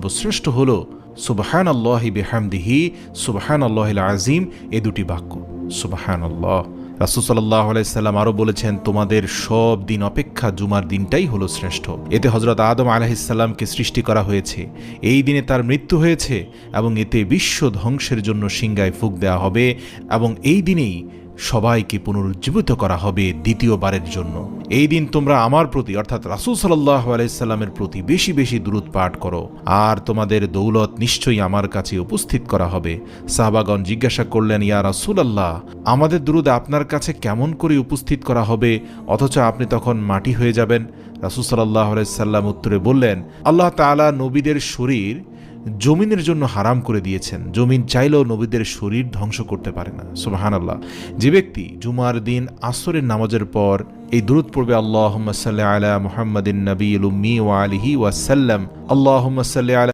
সর্বশ্রেষ্ঠ হল সুবহানাল্লাহি বিহামদিহি সুবহানাল্লাহিল আযীম, এ দুটি বাক্য। সুবহানাল্লাহ। রাসূল সাল্লাল্লাহু আলাইহি সাল্লাম আরও বলেছেন, তোমাদের সব দিন অপেক্ষা জুমার দিনটাই হলো শ্রেষ্ঠ। এতে হযরত আদম আলাইহিস সালামকে সৃষ্টি করা হয়েছে, এই দিনে তার মৃত্যু হয়েছে, এবং এতে বিশ্ব ধ্বংসের জন্য সিংহায় ফুঁক দেওয়া হবে, এবং এই দিনেই সবাইকে পুনরুজ্জীবিত করা হবে দ্বিতীয়বারের জন্য। এই দিন তোমরা আমার প্রতি অর্থাৎ রাসূল সাল্লাল্লাহু আলাইহি সাল্লামের প্রতি বেশি বেশি দুরূদ পাঠ করো, আর তোমাদের দৌলত নিশ্চয়ই আমার কাছে উপস্থিত করা হবে। সাহাবাগণ জিজ্ঞাসা করলেন, ইয়া রাসূলুল্লাহ, আমাদের দুরূদ আপনার কাছে কেমন করে উপস্থিত করা হবে, অথচ আপনি তখন মাটি হয়ে যাবেন? রাসূল সাল্লাল্লাহু আলাইহি সাল্লাম উত্তরে বললেন, আল্লাহ তাআলা নবীদের শরীর জমিনের জন্য হারাম করে দিয়েছেন, জমিন চাইলেও নবীদের শরীর ধ্বংস করতে পারে না। সুবহানাল্লাহ। যে ব্যক্তি জুমার দিন আসরের নামাজের পর এই দুরূদ পড়বে, আল্লাহুম্মা সাল্লি আলা মুহাম্মাদিন নবিয়্যিল উম্মি ওয়া আলিহি ওয়া সাল্লাম, আল্লাহুম্মা সাল্লি আলা